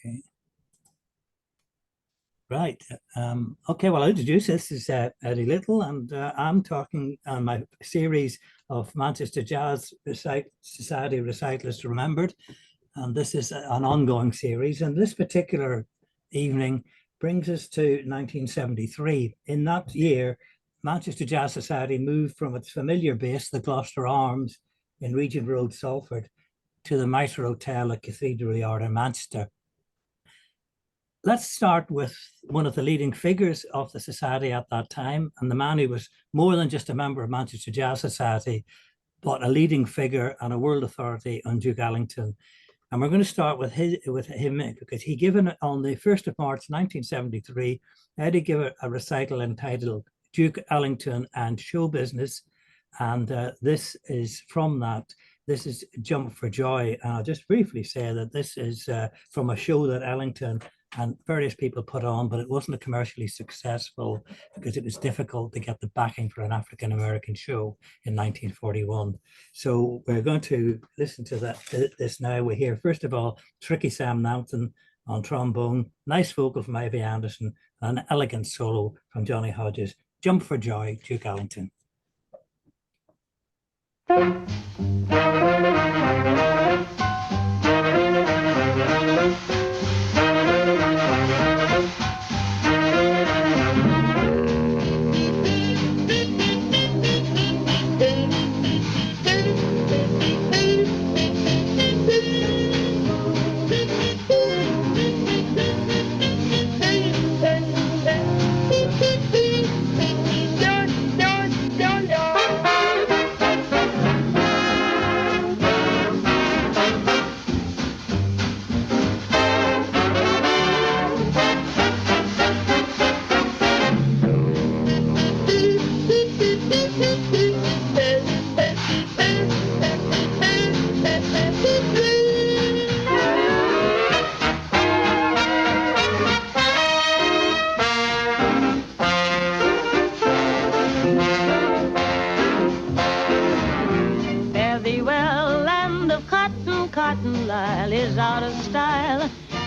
Okay. Right. Okay, well, I'll introduce this is Eddie Little, and I'm talking on my series of Manchester Jazz Society Recitalists Remembered. And this is an ongoing series. And this particular evening brings us to 1973. In that year, Manchester Jazz Society moved from its familiar base, the Gloucester Arms in Regent Road, Salford, to the Mitre Hotel at Cathedral Yard in Manchester. Let's start with one of the leading figures of the society at that time, and the man who was more than just a member of Manchester Jazz Society, but a leading figure and a world authority on Duke Ellington. And we're going to start with him because he given on the 1st of March 1973, Eddie gave a recital entitled Duke Ellington and Show Business. And this is from that. This is Jump for Joy. And I'll just briefly say that this is from a show that Ellington and various people put on, but it wasn't commercially successful because it was difficult to get the backing for an African-American show in 1941. So we're going to listen to this now. We hear, first of all, Tricky Sam Naughton on trombone, nice vocal from Ivy Anderson, and an elegant solo from Johnny Hodges. Jump for Joy, Duke Ellington.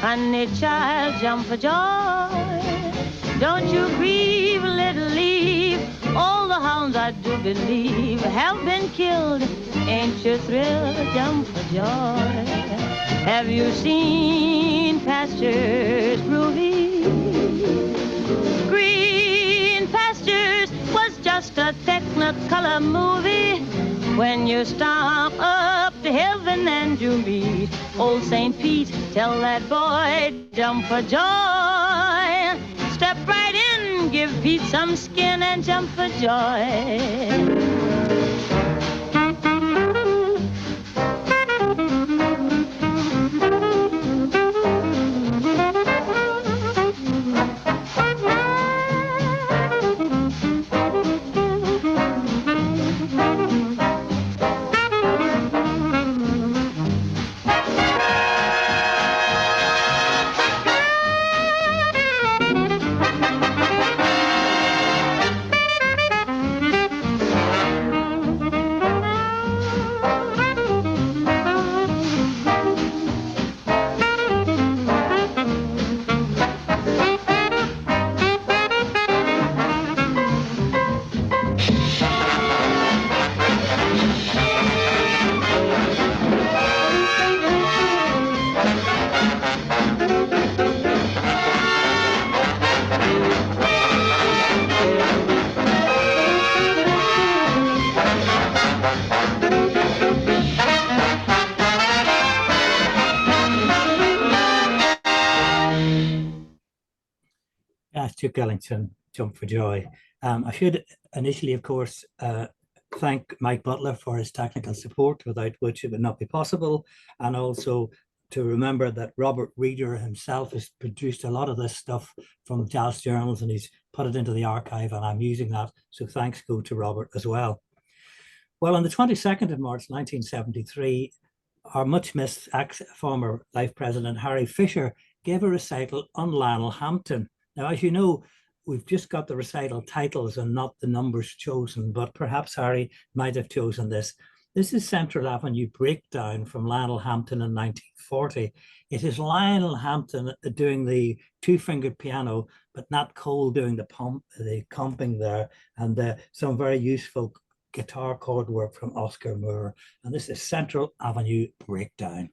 Honey child, jump for joy. Don't you grieve, little leaf. All the hounds, I do believe, have been killed. Ain't you thrilled? Jump for joy. Have you seen pastures groovy? Green Pastures was just a Technicolor movie. When you stomp up to heaven and you meet old St. Pete, tell that boy, jump for joy. Step right in, give Pete some skin and jump for joy. Duke Ellington, Jump for Joy. I should initially, of course, thank Mike Butler for his technical support, without which it would not be possible, and also to remember that Robert Reeder himself has produced a lot of this stuff from jazz journals, and he's put it into the archive, and I'm using that. So thanks go to Robert as well. Well, on the 22nd of March, 1973, our much missed former Life President Harry Fisher gave a recital on Lionel Hampton. Now, as you know, we've just got the recital titles and not the numbers chosen, but perhaps Harry might have chosen this. This is Central Avenue Breakdown from Lionel Hampton in 1940. It is Lionel Hampton doing the two-fingered piano, but Nat Cole doing the comping there, and some very useful guitar chord work from Oscar Moore. And this is Central Avenue Breakdown.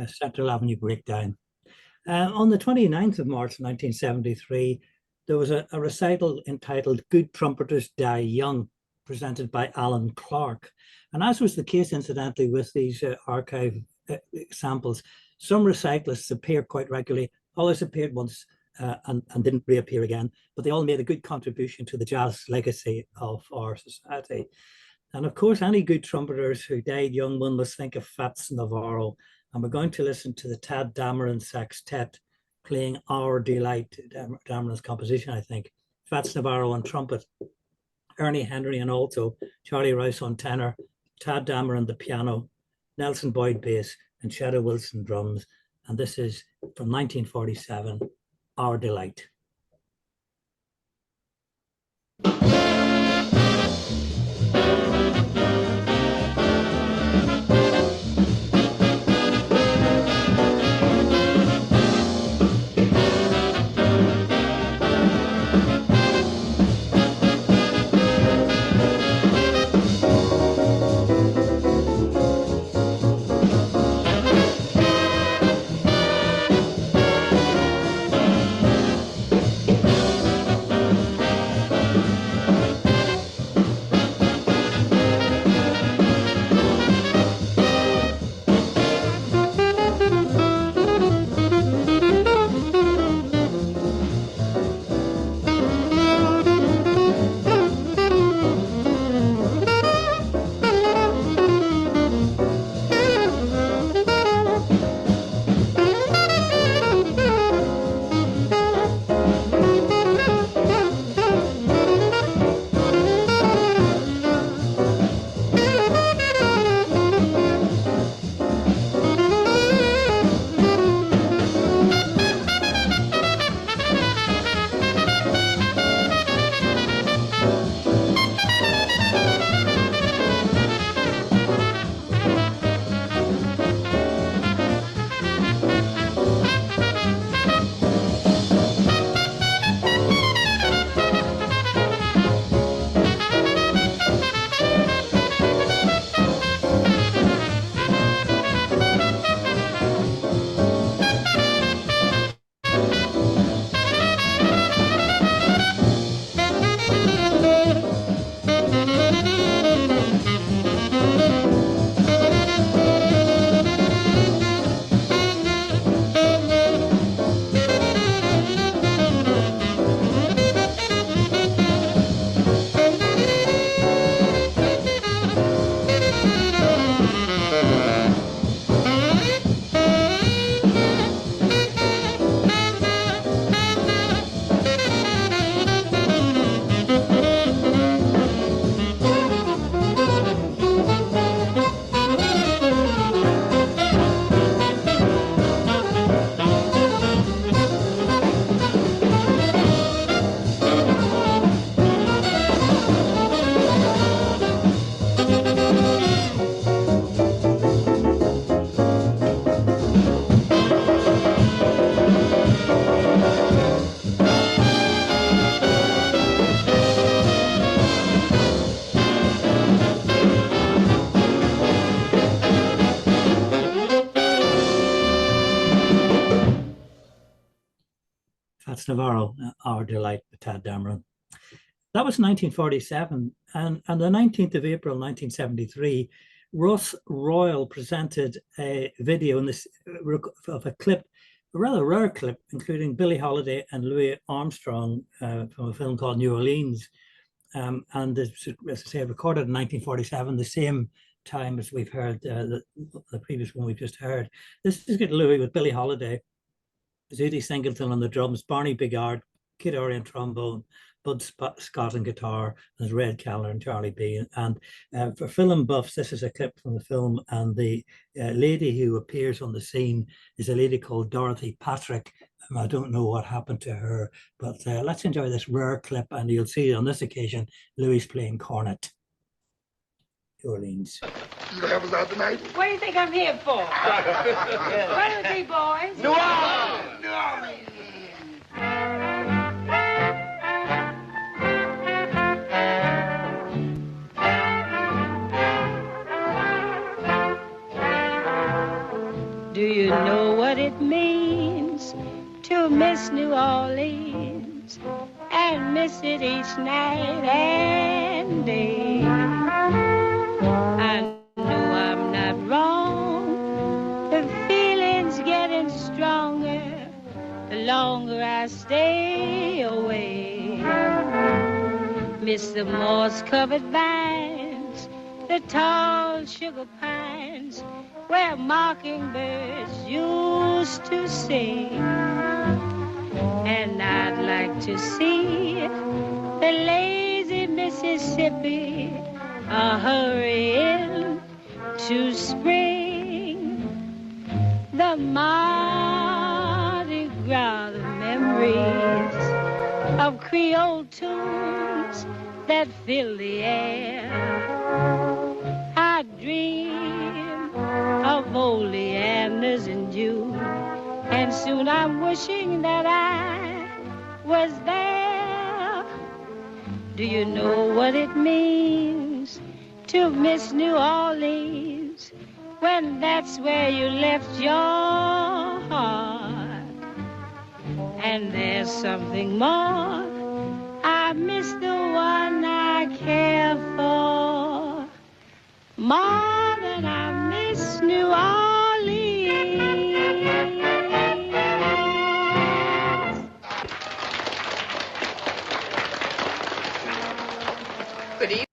Central Avenue Breakdown. On the 29th of March 1973, there was a recital entitled Good Trumpeters Die Young, presented by Alan Clark. And as was the case, incidentally, with these archive samples, some recitalists appear quite regularly, others appeared once and didn't reappear again, but they all made a good contribution to the jazz legacy of our society. And of course, any good trumpeters who died young, one must think of Fats Navarro. And we're going to listen to the Tad Dameron Sextet playing Our Delight, Dameron's composition, I think. Fats Navarro on trumpet, Ernie Henry on alto, Charlie Rouse on tenor, Tad Dameron the piano, Nelson Boyd bass, and Shadow Wilson drums. And this is from 1947, Our Delight. That's Navarro, Our Delight with Tad Dameron. That was 1947, and on the 19th of April, 1973, Ross Royal presented a video in this of a clip, a rather rare clip, including Billie Holiday and Louis Armstrong from a film called New Orleans. And this, as I say, recorded in 1947, the same time as we've heard the previous one we've just heard. This is good Louis with Billie Holiday, Zudi Singleton on the drums, Barney Bigard, Kid Ory on trombone, Bud Scott on guitar, and Red Keller and Charlie B. And for film buffs, this is a clip from the film, and the lady who appears on the scene is a lady called Dorothy Patrick. I don't know what happened to her, but let's enjoy this rare clip, and you'll see on this occasion, Louis playing cornet. New Orleans. You gonna help us out tonight? What do you think I'm here for? Where are they, boys? New Orleans! New Orleans! Do you know what it means to miss New Orleans and miss it each night and day? I know I'm not wrong. The feeling's getting stronger the longer I stay away. Miss the moss-covered vines, the tall sugar pines, where mockingbirds used to sing. And I'd like to see the lazy Mississippi hurrying to spring. The Mardi Gras, the memories of Creole tunes that fill the air. I dream of oleanders in June, and soon I'm wishing that I was there. Do you know what it means to miss New Orleans when that's where you left your heart? And there's something more, I miss the one I care for more than I miss New Orleans. Good evening.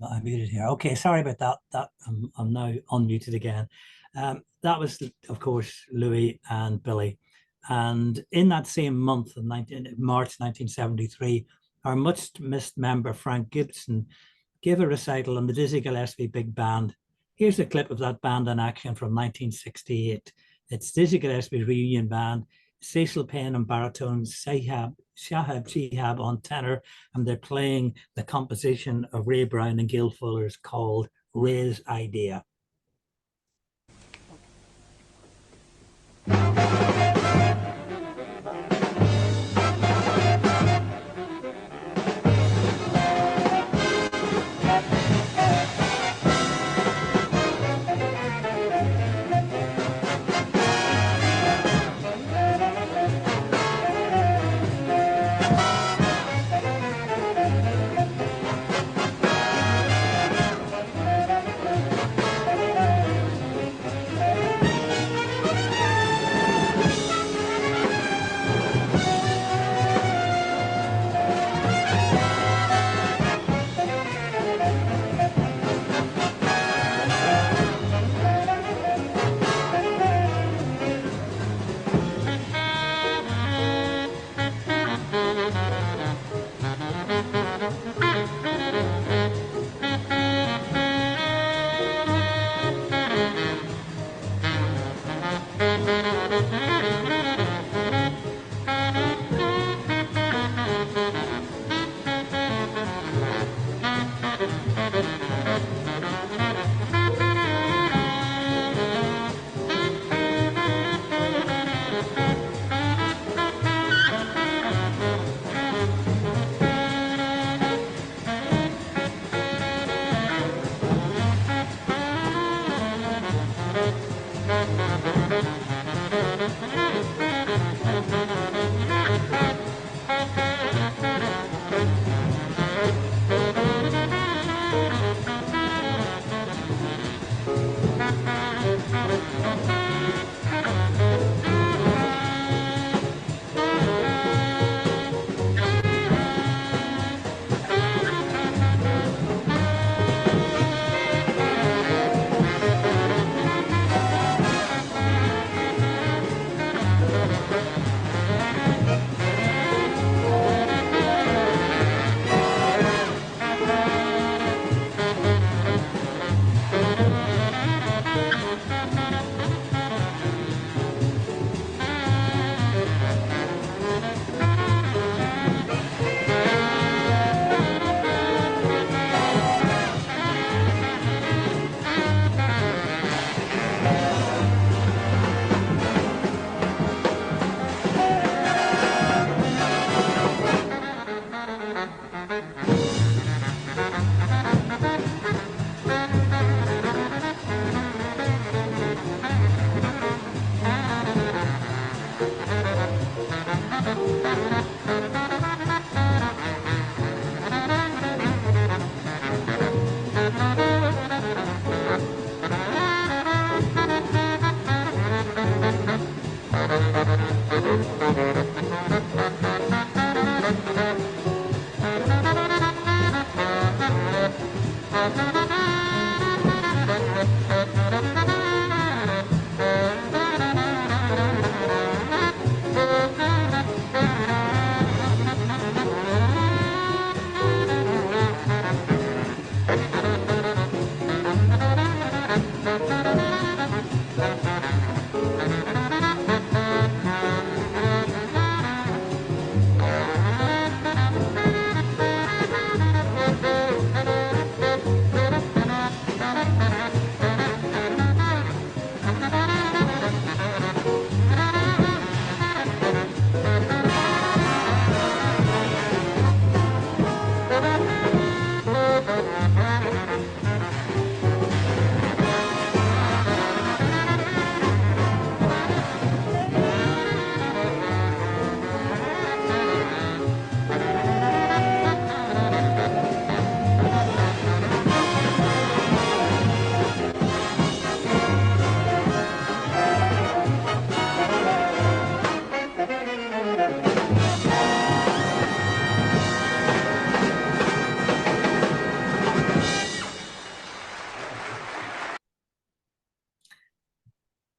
I'm muted here. Okay, sorry about that. I'm now unmuted again. That was, of course, Louis and Billie. And in that same month of March 1973, our much missed member Frank Gibson gave a recital on the Dizzy Gillespie Big Band. Here's a clip of that band in action from 1968. It's Dizzy Gillespie's reunion band, Cecil Payne on baritone, Shahab Shihab on tenor, and they're playing the composition of Ray Brown and Gil Fuller's called Ray's Idea.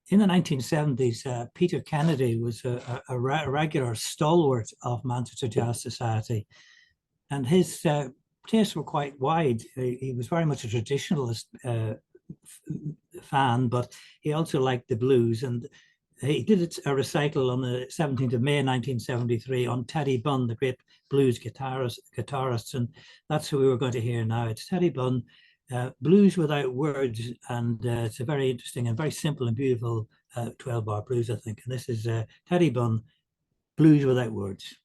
In the 1970s, Peter Kennedy was a regular stalwart of Manchester Jazz Society, and his tastes were quite wide. He was very much a traditionalist fan, but he also liked the blues, and he did a recital on the 17th of May 1973 on Teddy Bunn, the great blues guitarist, and that's who we were going to hear now. It's Teddy Bunn, Blues Without Words, and it's a very interesting and very simple and beautiful 12-bar blues, I think. And this is Teddy Bunn, Blues Without Words.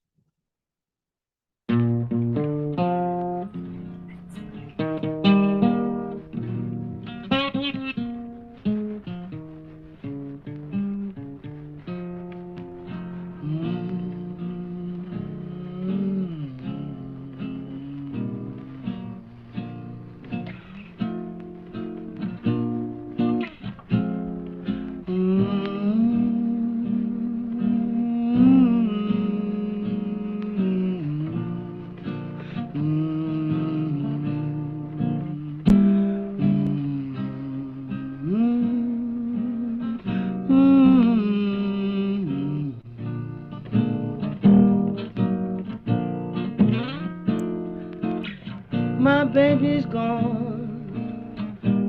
My baby's gone,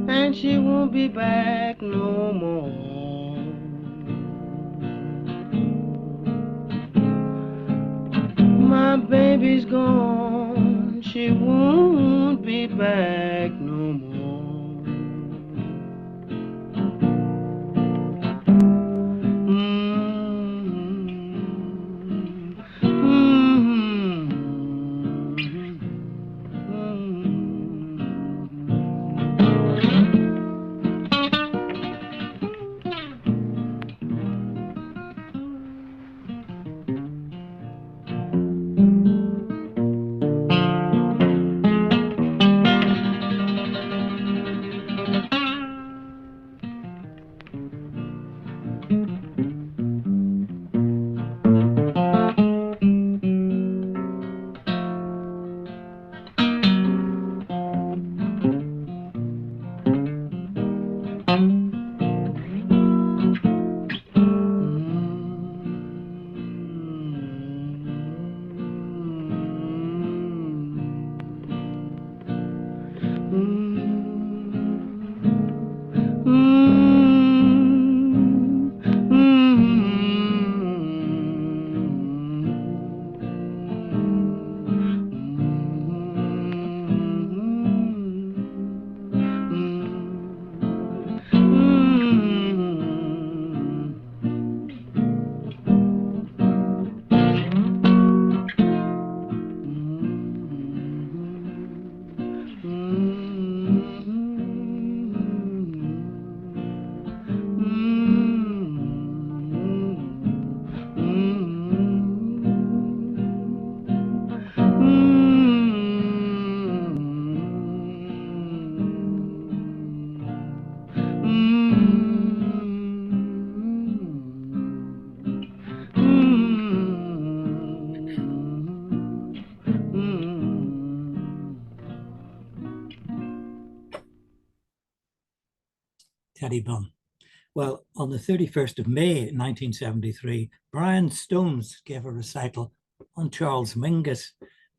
and she won't be back no more. My baby's gone, she won't be back no more. Teddy Bunn. Well, on the 31st of May 1973, Brian Stones gave a recital on Charles Mingus.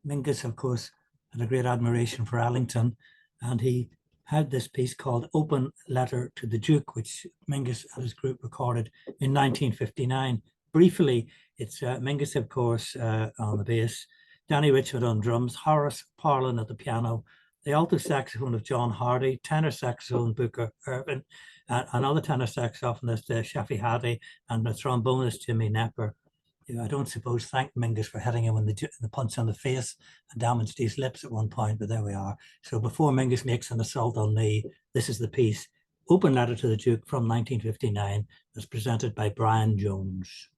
Mingus, of course, had a great admiration for Ellington, and he had this piece called Open Letter to the Duke, which Mingus and his group recorded in 1959. Briefly, it's Mingus, of course, on the bass, Danny Richmond on drums, Horace Parlin at the piano, the alto saxophone of John Hardy, tenor saxophone Booker Irvin, another tenor saxophonist, Shafi Hadi, and the trombonist Jimmy Nepper. I don't suppose thank Mingus for hitting him in the punch on the face and damaged his lips at one point, but there we are. So before Mingus makes an assault on me, this is the piece, Open Letter to the Duke from 1959, as presented by Brian Jones.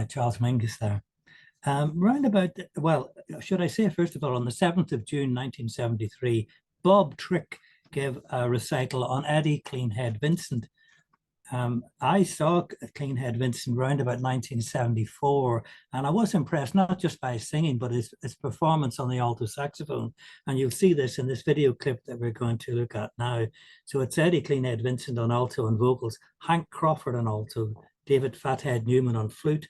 Charles Mingus there. Round about, well, should I say, first of all, on the 7th of June, 1973, Bob Trick gave a recital on Eddie Cleanhead Vincent. I saw Cleanhead Vincent round about 1974, and I was impressed not just by his singing, but his performance on the alto saxophone. And you'll see this in this video clip that we're going to look at now. So it's Eddie Cleanhead Vincent on alto and vocals, Hank Crawford on alto, David Fathead Newman on flute,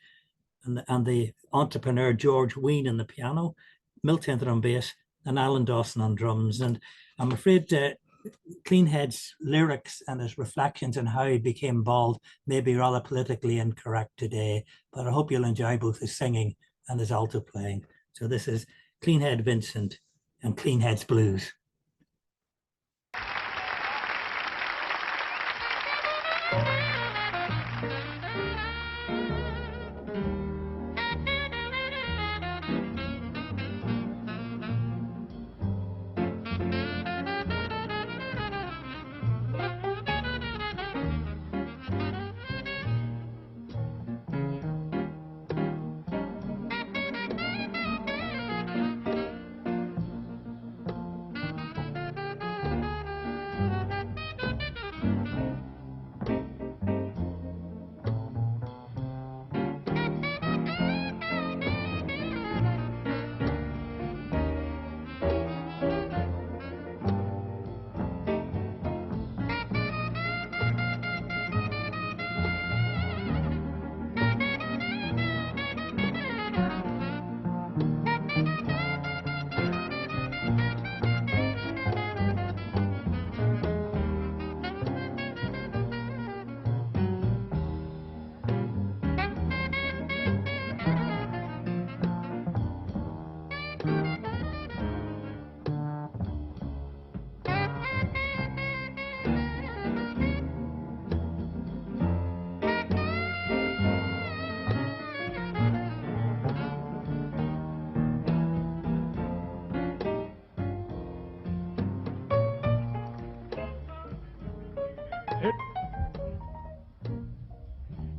and the entrepreneur George Ween on the piano, Milt Hinton on bass, and Alan Dawson on drums. And I'm afraid Cleanhead's lyrics and his reflections on how he became bald may be rather politically incorrect today, but I hope you'll enjoy both his singing and his alto playing. So this is Cleanhead Vincent and Cleanhead's Blues.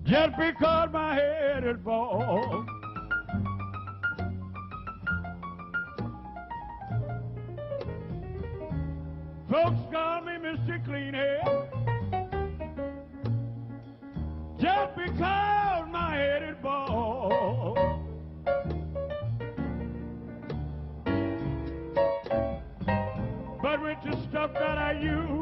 Just because my head is bald, folks call me Mr. Cleanhead. Just because my head is bald, but with the stuff that I use,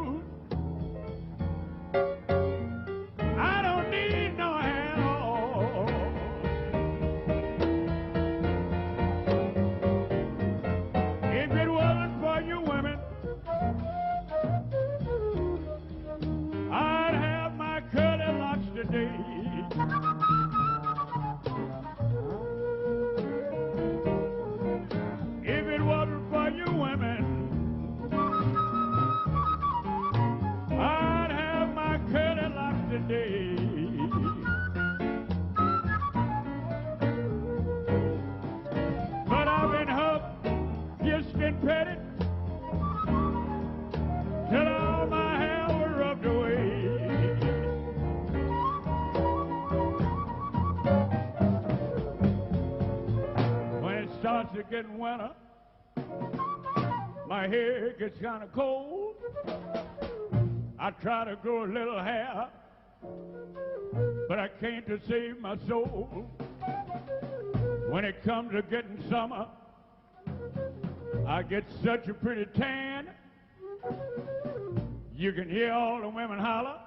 getting winter, my hair gets kind of cold. I try to grow a little hair, but I can't to save my soul. When it comes to getting summer, I get such a pretty tan. You can hear all the women holler,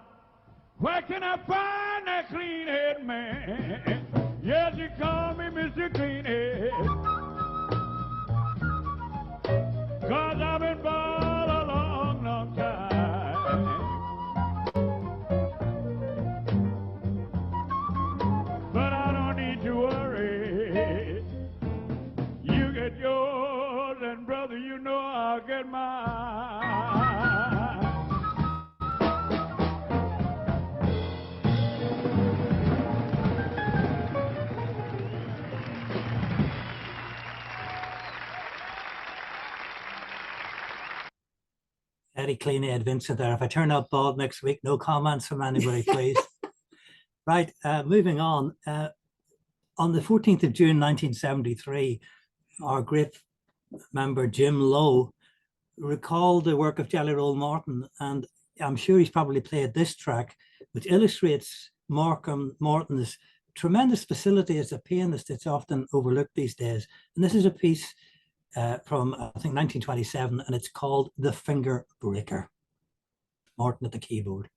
where can I find that clean-head man? Yes, you call me Mr. Cleanhead. 'Cause I've been bald a long, long time. But I don't need to worry. You get yours, and brother, you know I'll get mine. Eddie Cleanhead Vincent there. If I turn up bald next week, no comments from anybody, please. Right, moving on. on the 14th of June, 1973, our great member Jim Lowe recalled the work of Jelly Roll Morton, and I'm sure he's probably played this track, which illustrates Morton's tremendous facility as a pianist. It's often overlooked these days. And this is a piece from, I think, 1927, and it's called The Finger Breaker. Morton at the keyboard.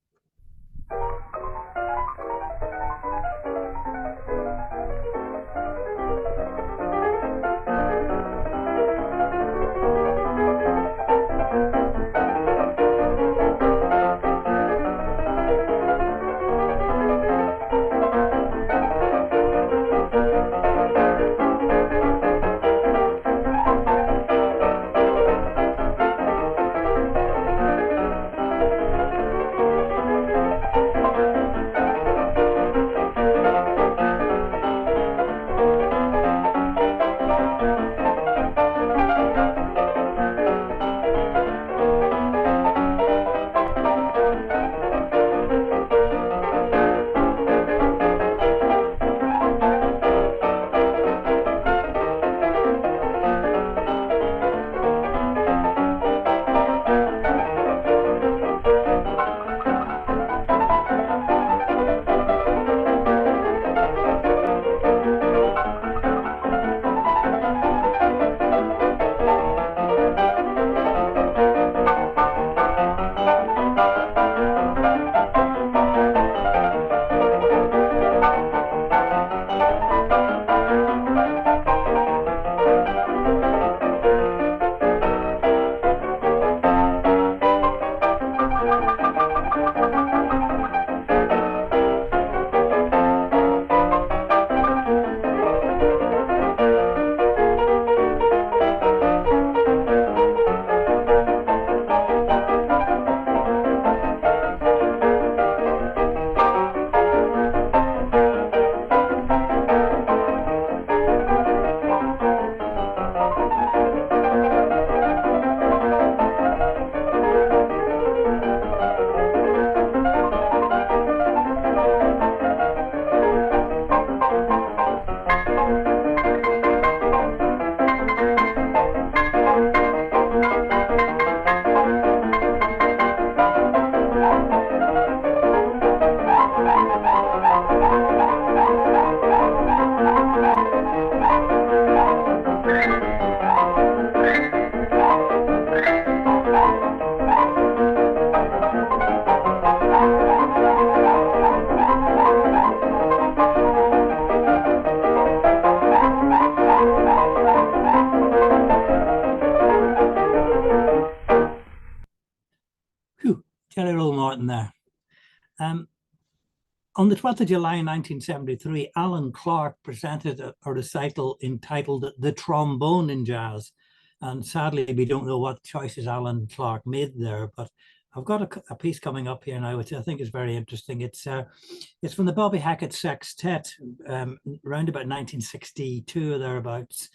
Jelly Roll Morton there. On the 12th of July 1973, Alan Clark presented a recital entitled The Trombone in Jazz. And sadly, we don't know what choices Alan Clark made there, but I've got a piece coming up here now, which I think is very interesting. It's from the Bobby Hackett Sextet, around about 1962 or thereabouts.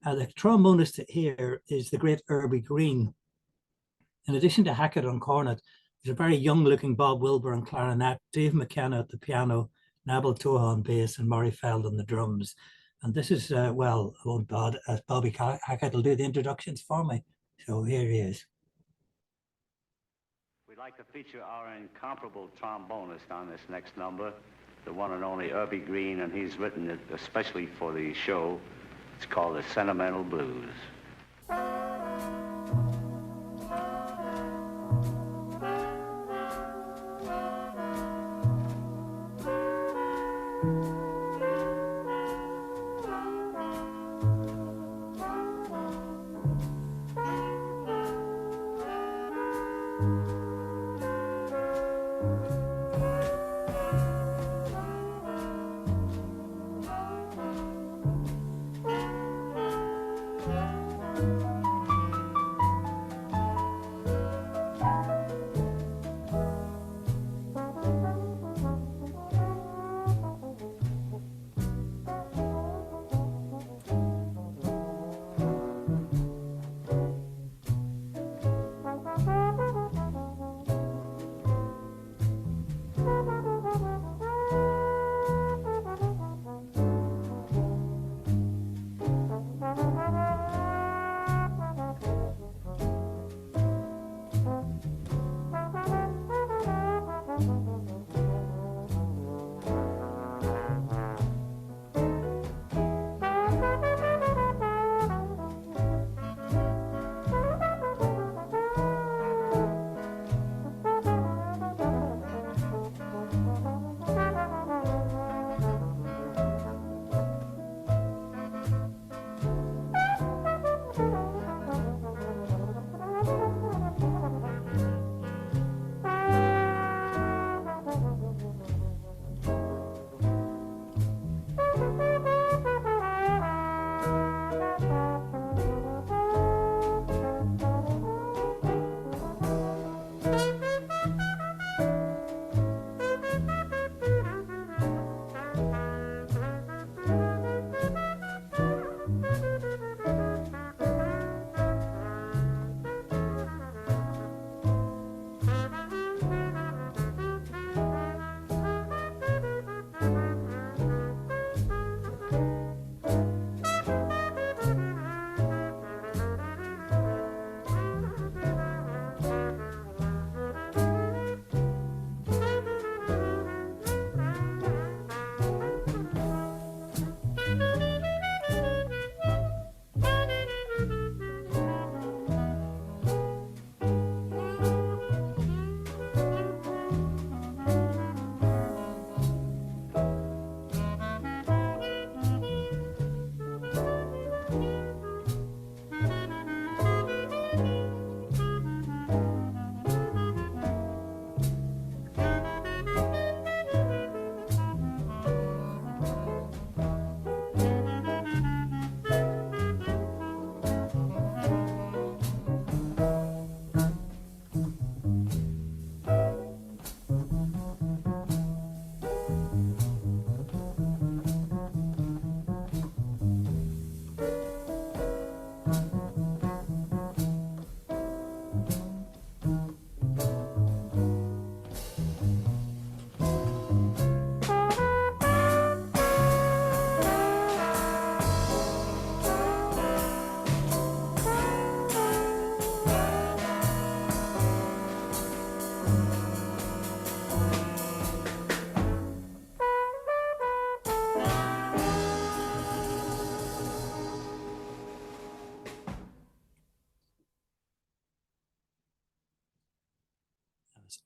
The trombonist here is the great Herbie Green. In addition to Hackett on cornet, there's a very young-looking Bob Wilbur on clarinet, Dave McKenna at the piano, Nabal Toha on bass, and Murray Feld on the drums. And this is, well, I won't bother, as Bobby Hackett will do the introductions for me. So here he is. We'd like to feature our incomparable trombonist on this next number, the one and only Herbie Green, and he's written it especially for the show. It's called The Sentimental Blues.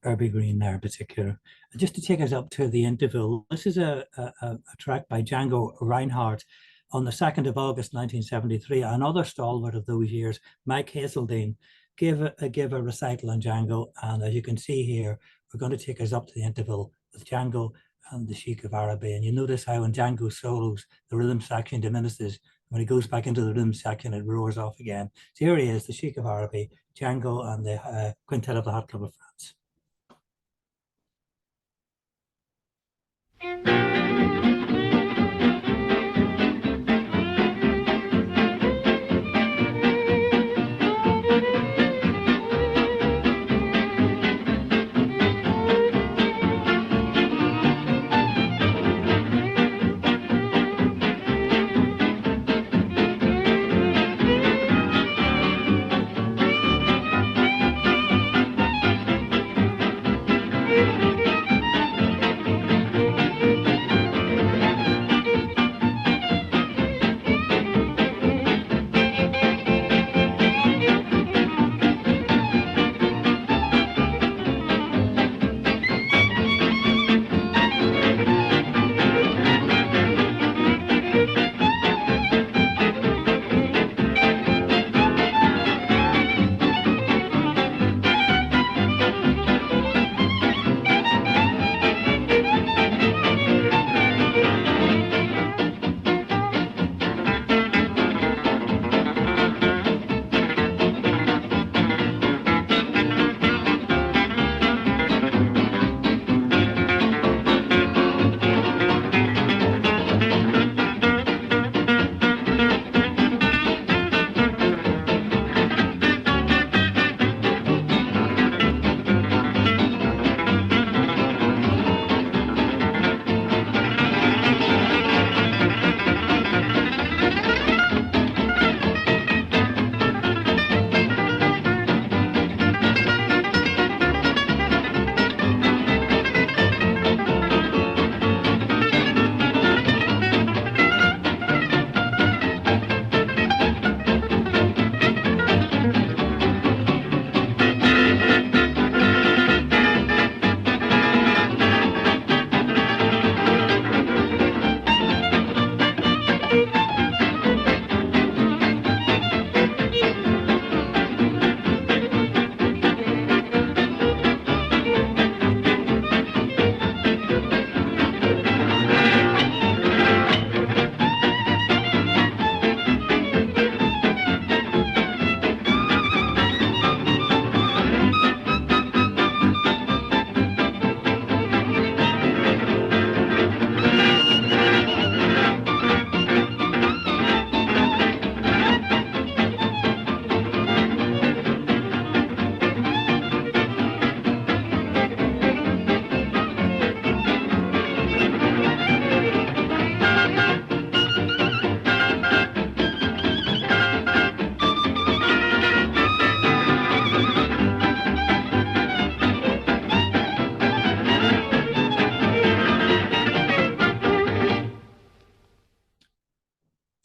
Irby Green there in particular. Just to take us up to the interval, this is a track by Django Reinhardt on the 2nd of August 1973. Another stalwart of those years, Mike Hazeldine, gave a recital on Django, and as you can see here, we're going to take us up to the interval with Django and the Sheik of Araby. And you notice how in Django solos, the rhythm section diminishes. When he goes back into the rhythm section, it roars off again. So here he is, the Sheik of Araby, Django and the Quintet of the Hot Club of France.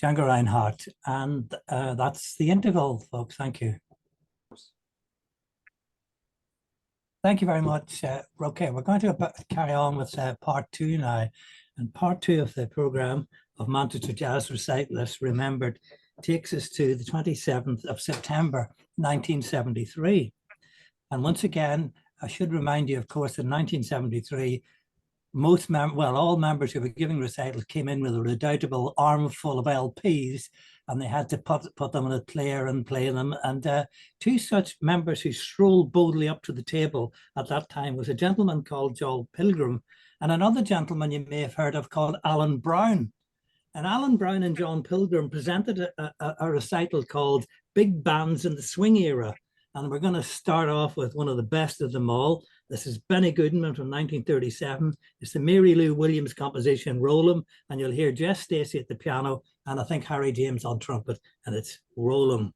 Django Reinhardt, and that's the interval, folks. Thank you. Thank you very much. Okay, we're going to carry on with part 2 now. And part 2 of the program of Manchester Jazz Recitalists Remembered takes us to the 27th of September, 1973. And once again, I should remind you, of course, in 1973, all members who were giving recitals came in with a redoubtable armful of LPs, and they had to put them in a player and play them. And 2 such members who strolled boldly up to the table at that time was a gentleman called John Pilgrim, and another gentleman you may have heard of called Alan Brown. And Alan Brown and John Pilgrim presented a recital called Big Bands in the Swing Era. And we're going to start off with one of the best of them all. This is Benny Goodman from 1937. It's the Mary Lou Williams composition, Roll 'em, and you'll hear Jess Stacey at the piano, and I think Harry James on trumpet, and it's Roll 'em.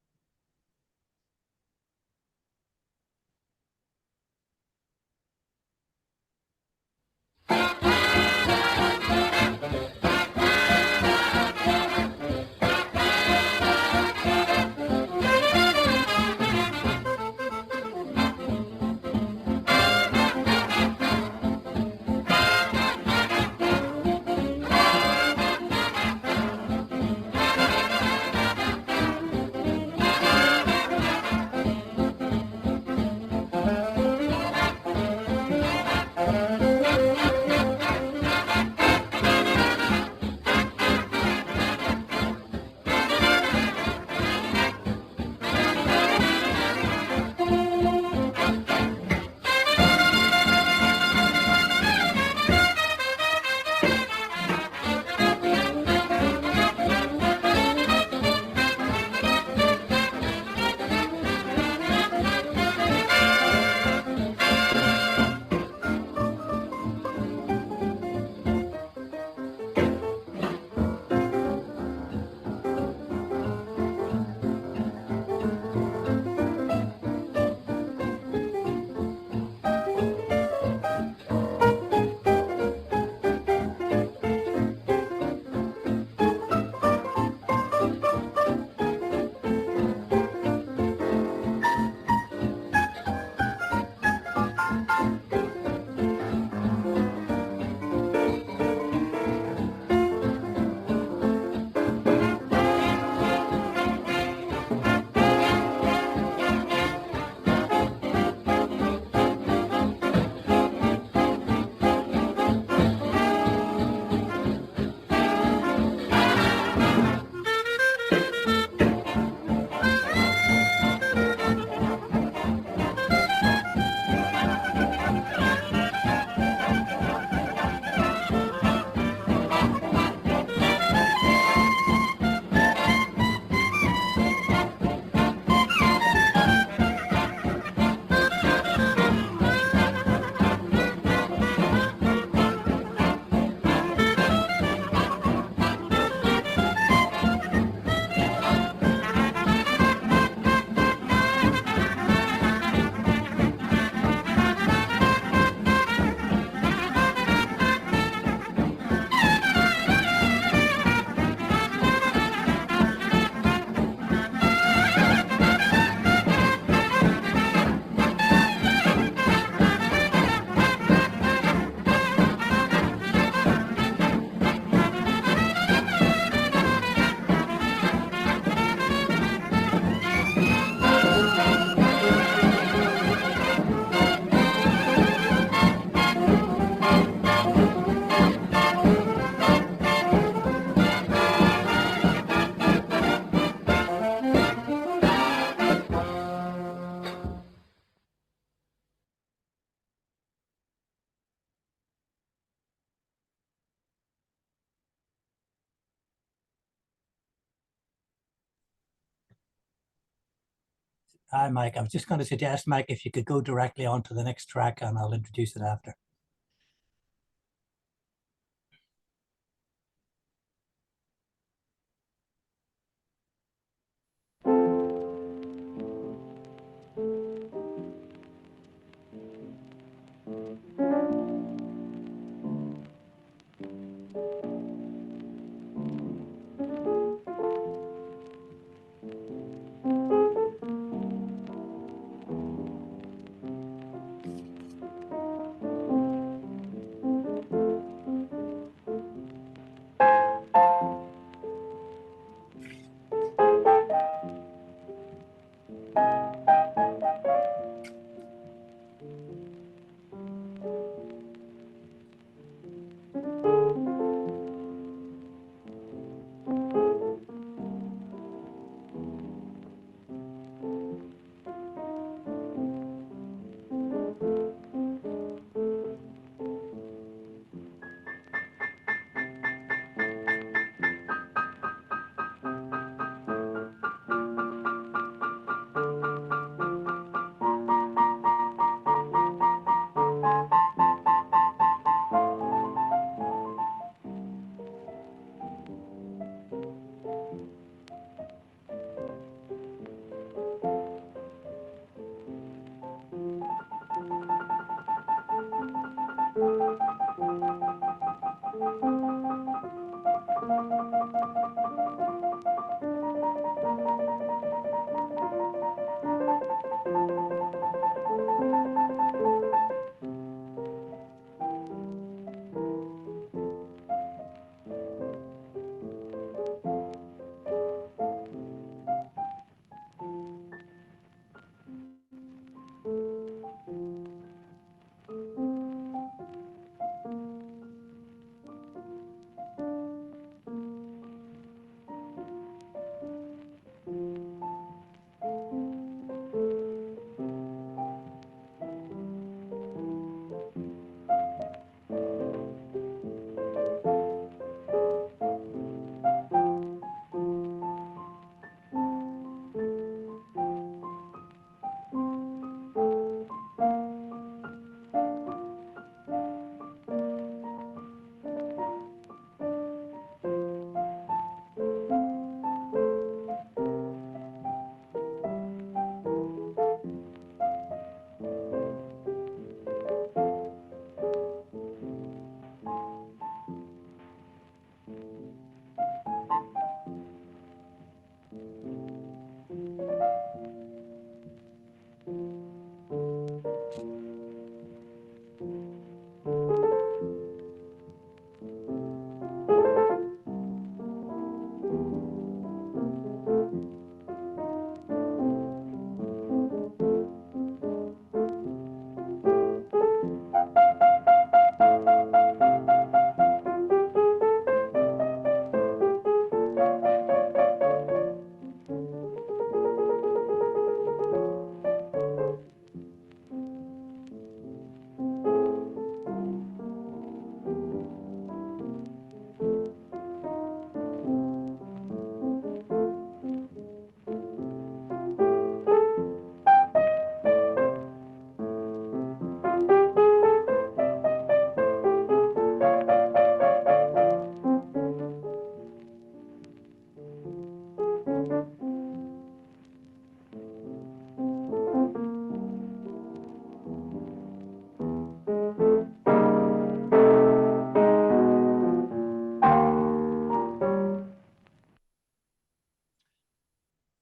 Hi, Mike. I was just going to suggest, Mike, if you could go directly on to the next track and I'll introduce it after.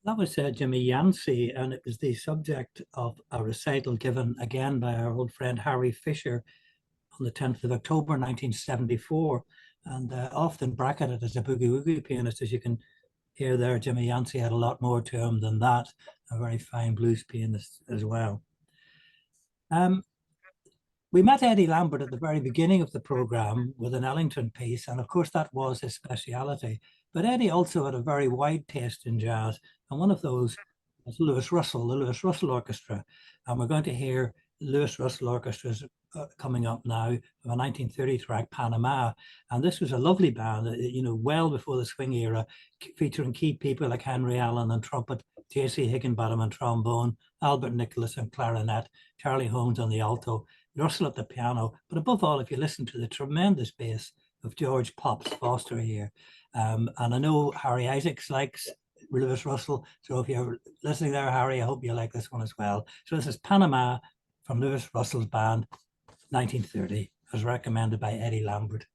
That was Jimmy Yancey, and it was the subject of a recital given again by our old friend Harry Fisher on the 10th of October 1974, and often bracketed as a boogie-woogie pianist. As you can hear there, Jimmy Yancey had a lot more to him than that, a very fine blues pianist as well. We met Eddie Lambert at the very beginning of the program with an Ellington piece, and of course that was his speciality. But Eddie also had a very wide taste in jazz, and one of those was Louis Russell, the Louis Russell Orchestra. And we're going to hear Louis Russell Orchestra's coming up now, of a 1930 track, Panama. And this was a lovely band, you know, well before the swing era, featuring key people like Henry Allen and trumpet J.C. Higginbottom on trombone, Albert Nicholas on clarinet, Charlie Holmes on the alto, Russell at the piano, but above all, if you listen to the tremendous bass of George Pops Foster here. And I know Harry Isaacs likes Lewis Russell, so if you're listening there, Harry, I hope you like this one as well. So this is Panama from Lewis Russell's band, 1930, as recommended by Eddie Lambert.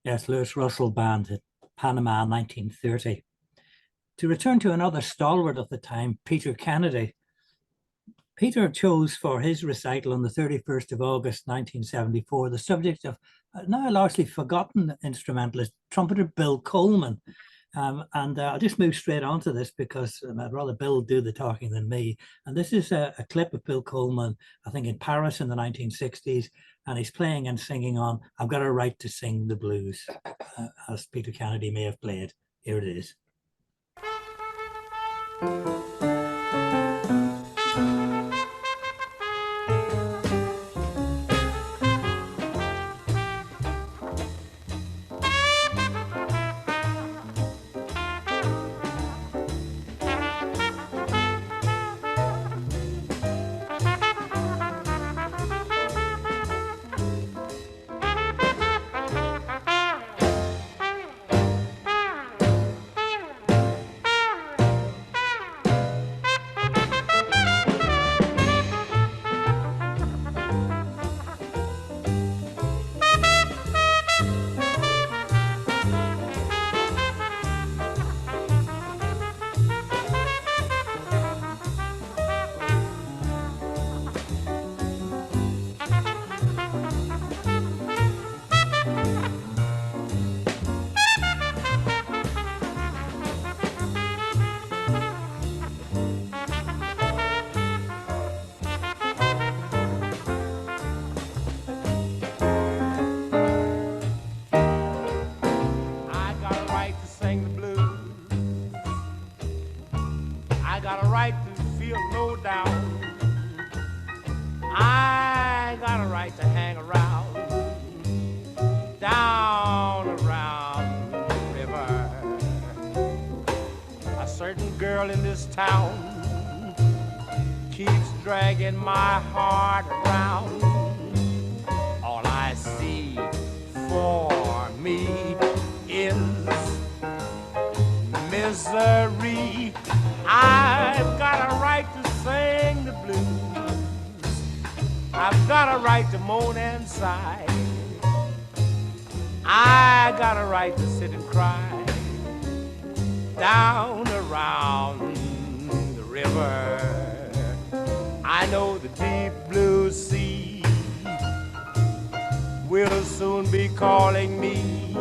Yes, Lewis Russell Band at Panama, 1930. To return to another stalwart of the time, Peter Kennedy. Peter chose for his recital on the 31st of August, 1974, the subject of now largely forgotten instrumentalist, trumpeter Bill Coleman. I'll just move straight on to this because I'd rather Bill do the talking than me. And this is a clip of Bill Coleman, I think in Paris in the 1960s, and he's playing and singing on I've Got a Right to Sing the Blues, as Peter Kennedy may have played. Here it is. right to hang around down around the river. A certain girl in this town keeps dragging my heart around. All I see for me is misery. I've got a right to sing the blues. I've got a right to moan and sigh. I got a right to sit and cry down around the river. I know the deep blue sea will soon be calling me.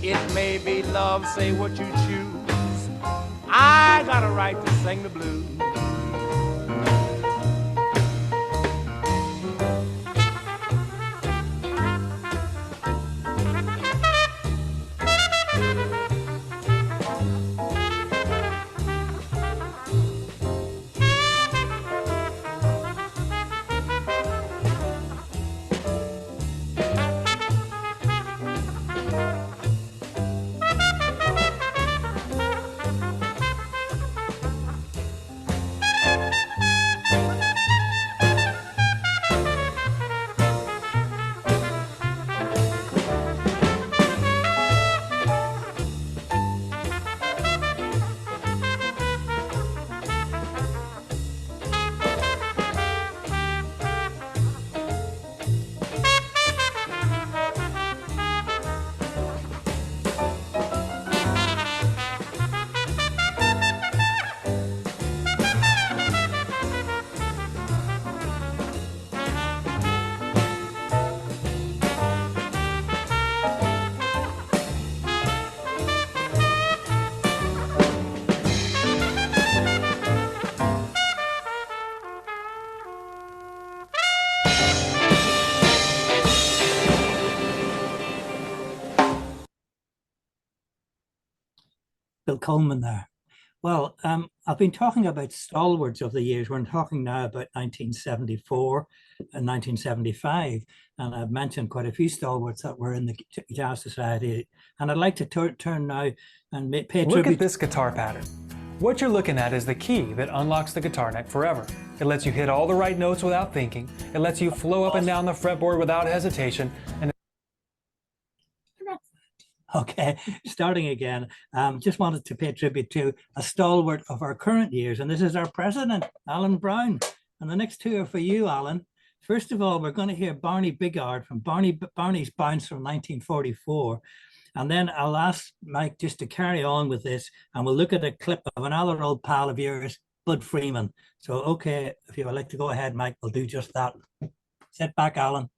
It may be love, say what you choose. I got a right to sing the blues. Bill Coleman there. Well, I've been talking about stalwarts of the years. We're talking now about 1974 and 1975. And I've mentioned quite a few stalwarts that were in the Jazz Society. And I'd like to turn now and pay tribute. Look at this guitar pattern. What you're looking at is the key that unlocks the guitar neck forever. It lets you hit all the right notes without thinking. It lets you flow up and down the fretboard without hesitation. And okay, starting again, just wanted to pay tribute to a stalwart of our current years, and this is our president, Alan Brown. And the next two are for you, Alan. First of all, we're going to hear Barney Bigard from Barney's Bounce from 1944. And then I'll ask Mike just to carry on with this, and we'll look at a clip of another old pal of yours, Bud Freeman. So, okay, if you would like to go ahead, Mike, we'll do just that. Sit back, Alan.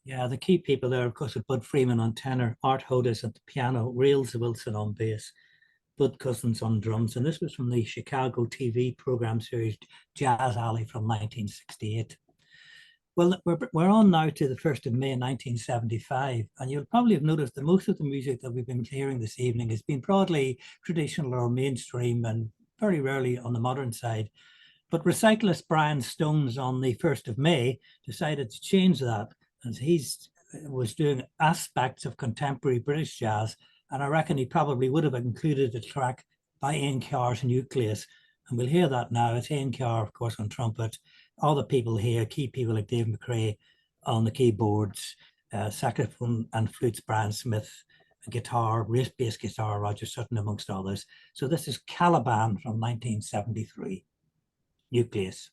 Yeah, the key people there, of course, are Bud Freeman on tenor, Art Hodes at the piano, Reels Wilson on bass, Bud Cousins on drums. And this was from the Chicago TV program series Jazz Alley from 1968. Well, we're on now to the 1st of May 1975, and you'll probably have noticed that most of the music that we've been hearing this evening has been broadly traditional or mainstream and very rarely on the modern side. But Recitalists Brian Stones on the 1st of May decided to change that, as he was doing aspects of contemporary British jazz, and I reckon he probably would have included a track by Ian Carr's Nucleus. And we'll hear that now. It's Ian Carr, of course, on trumpet. All the people here, key people like Dave McRae on the keyboards, saxophone and flutes, Brian Smith, guitar, bass guitar, Roger Sutton amongst others. So this is Caliban from 1973, Nucleus.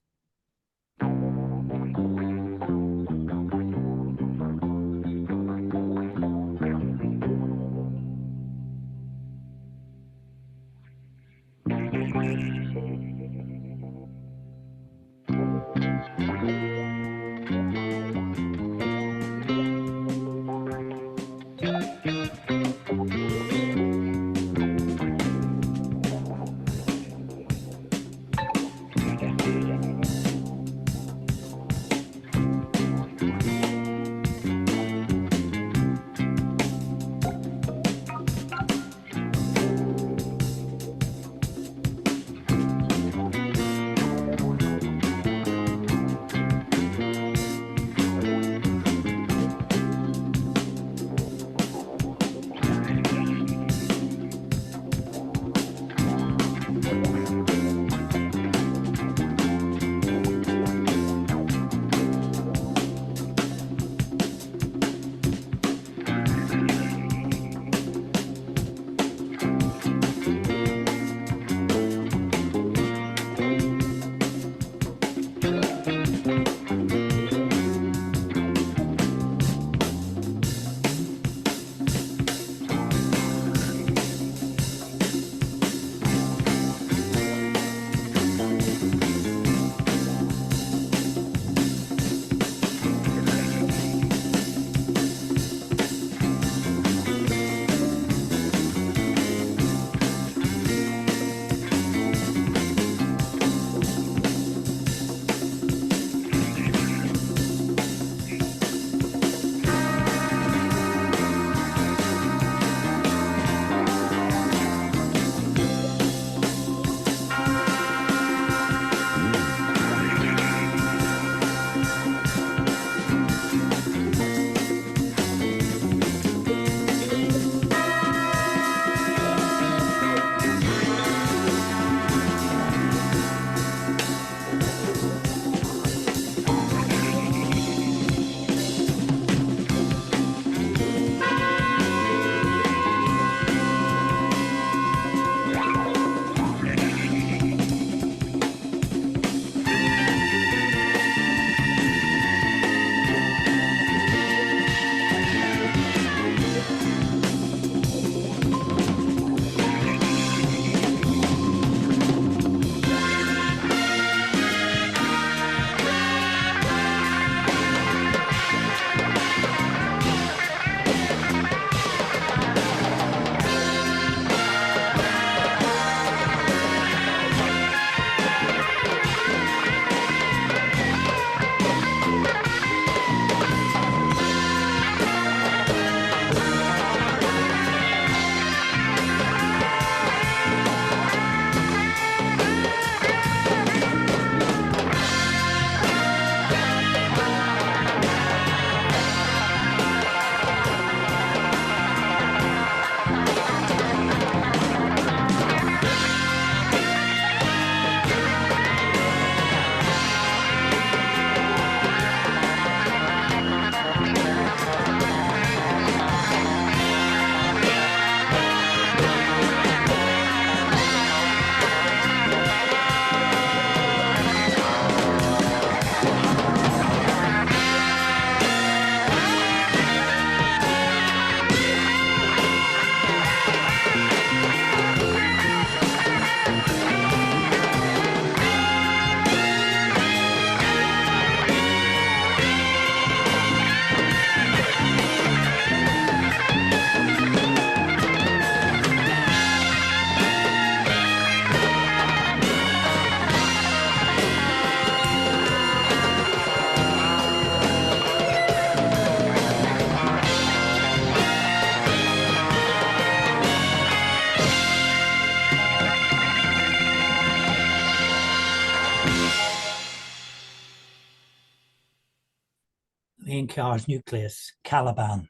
Ian Carr's Nucleus, Caliban.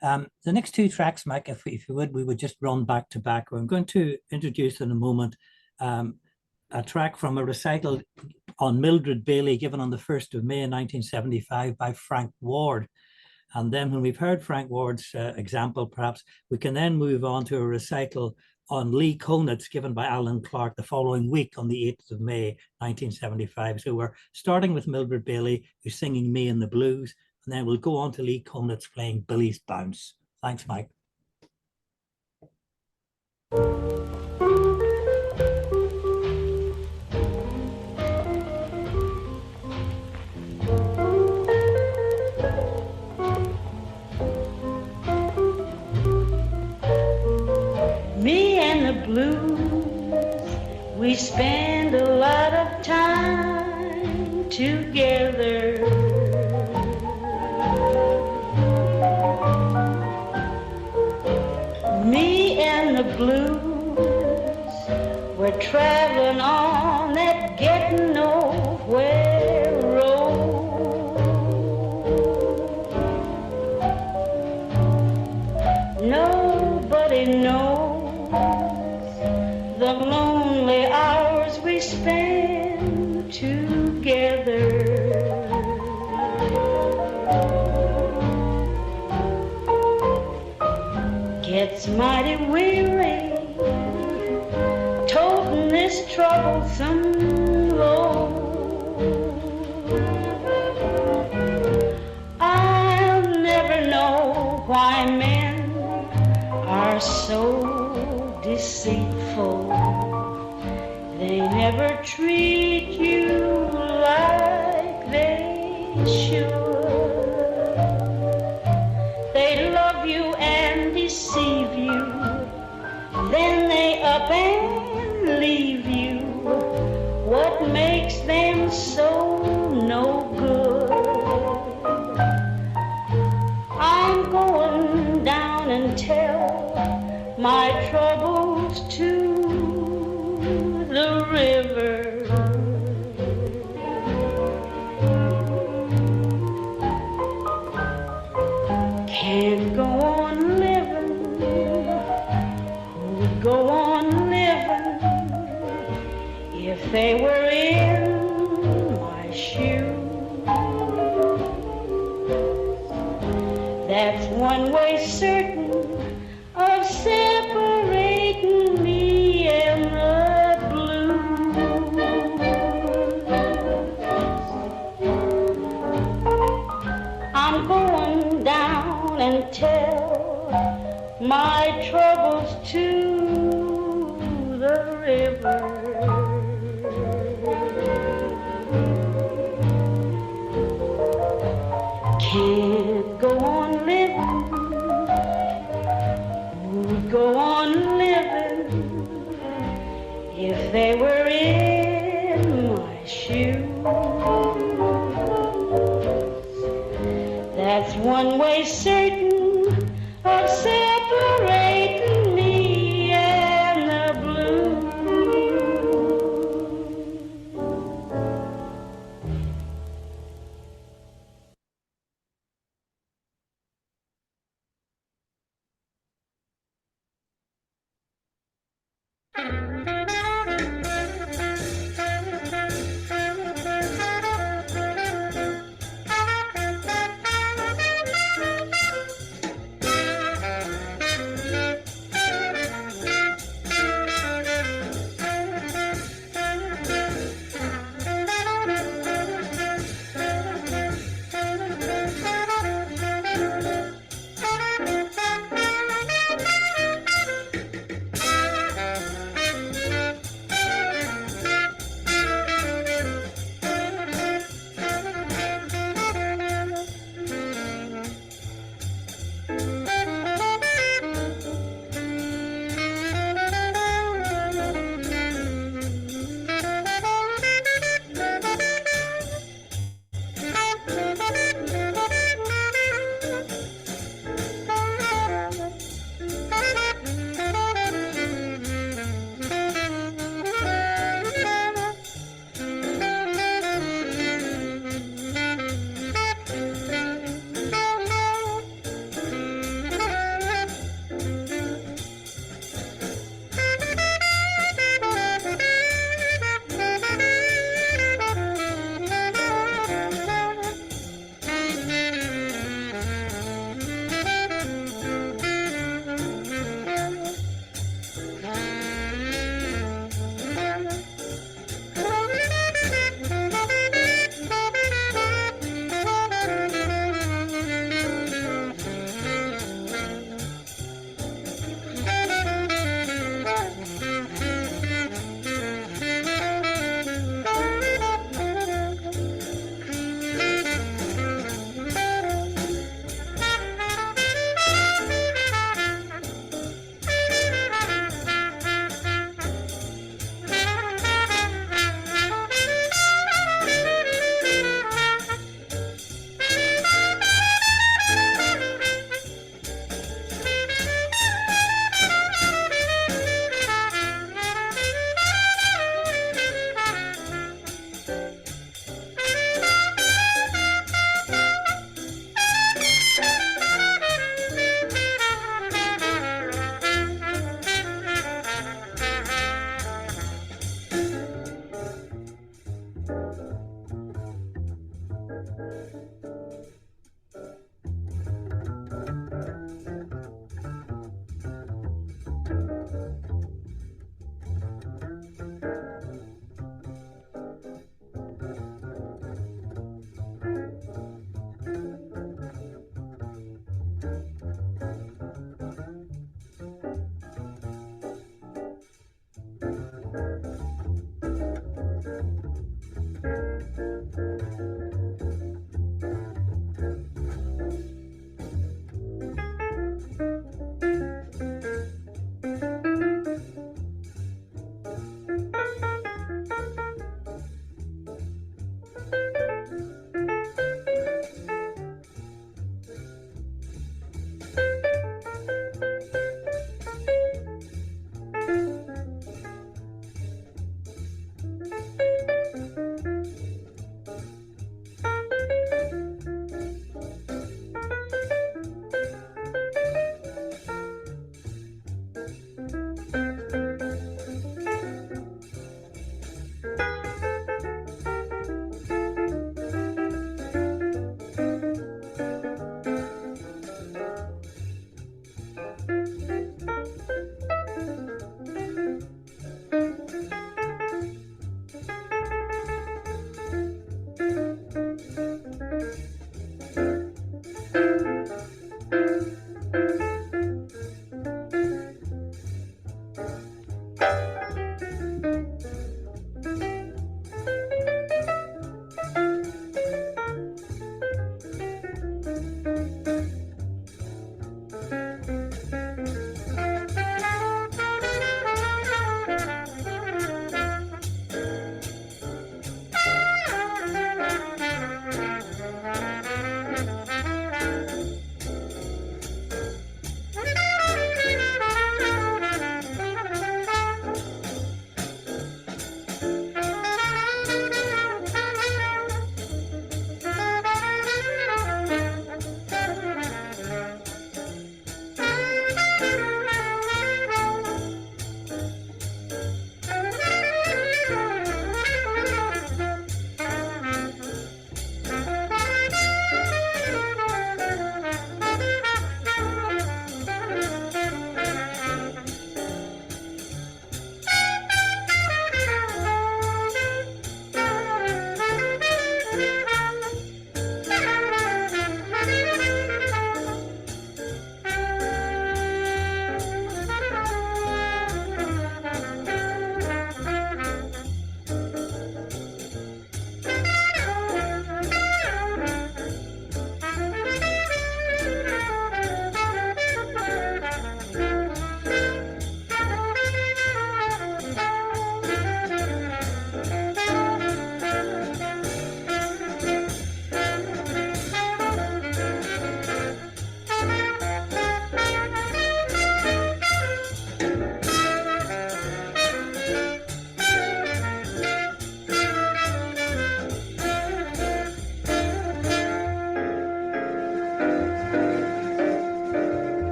The next two tracks, Mike, if you would, we would just run back to back. I'm going to introduce in a moment a track from a recital on Mildred Bailey given on the 1st of May 1975 by Frank Ward. And then when we've heard Frank Ward's example, perhaps we can then move on to a recital on Lee Konitz given by Alan Clark the following week on the 8th of May, 1975. So we're starting with Mildred Bailey, who's singing Me and the Blues, and then we'll go on to Lee Konitz playing Billy's Bounce. Thanks, Mike. Me and the blues, we spend a lot of time together. Me and the blues, we're traveling on that getting nowhere road. Nobody knows the lonely hours we spend together. Gets mighty weary toting this troublesome load. I'll never know why men are so deceitful. They never treat you like they should. They love you and deceive you, then they up and leave you. What makes them so no good? I'm going down and tell my troubles to the river. Can't go on living, who'd go on living if they were in my shoes? That's one way certain of separating me and the blues. I'm going down and tell my troubles to the river. Can't go on living, would go on living if they were in my shoes. That's one way certain of separating me and the blues.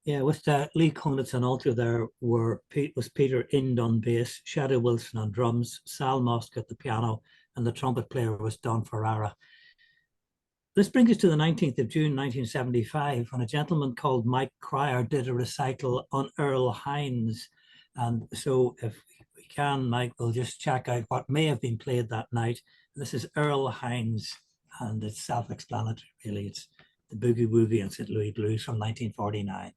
Yeah, with Lee Konitz on alto there was Peter Ind on bass, Shadow Wilson on drums, Sal Mosk at the piano, and the trumpet player was Don Ferrara. This brings us to the 19th of June, 1975, when a gentleman called Mike Cryer did a recital on Earl Hines. And so if we can, Mike, we'll just check out what may have been played that night. This is Earl Hines, and it's self-explanatory, really. It's the Boogie Woogie and St. Louis Blues from 1949.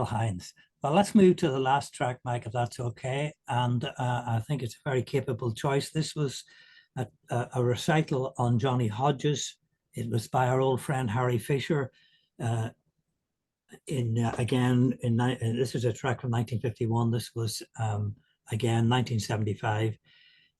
Karl Heinz. Well, let's move to the last track, Mike, if that's okay. And I think it's a very capable choice. This was a recital on Johnny Hodges. It was by our old friend Harry Fisher. This is a track from 1951. This was again 1975.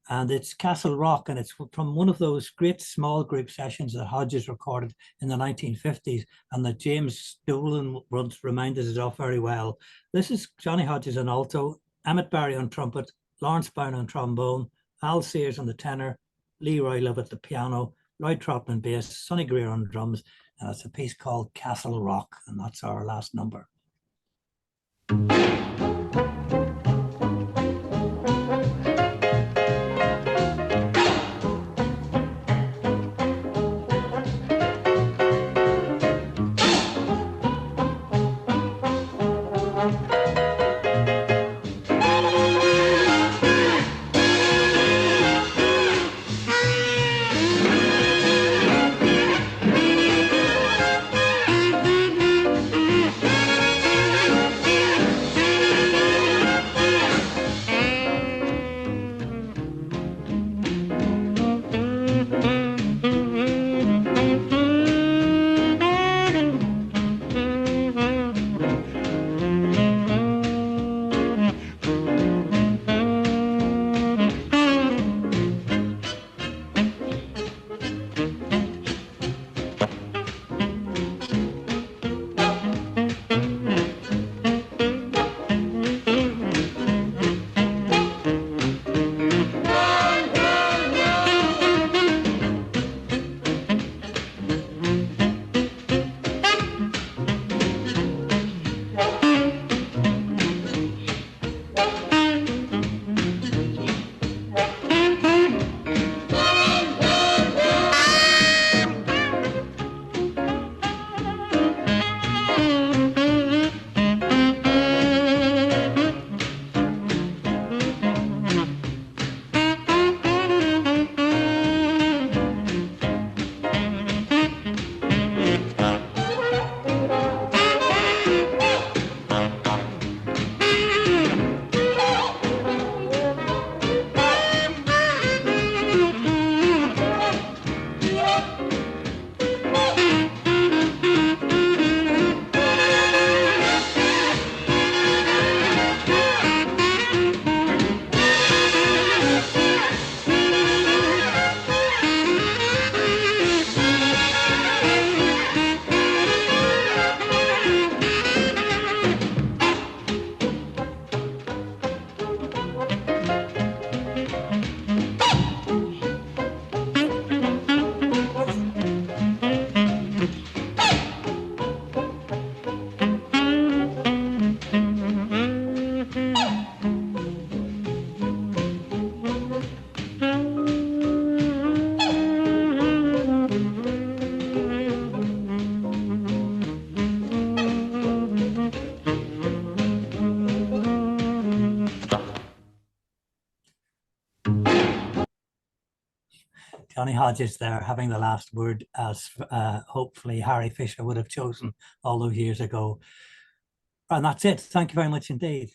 And it's Castle Rock, and it's from one of those great small group sessions that Hodges recorded in the 1950s, and that James Dolan once reminded us of very well. This is Johnny Hodges on alto, Emmett Barry on trumpet, Lawrence Brown on trombone, Al Sears on the tenor, Leroy Love at the piano, Lloyd Trotman bass, Sonny Greer on drums, and it's a piece called Castle Rock, and that's our last number. Johnny Hodges there having the last word, as hopefully Harry Fisher would have chosen all those years ago. And that's it. Thank you very much indeed.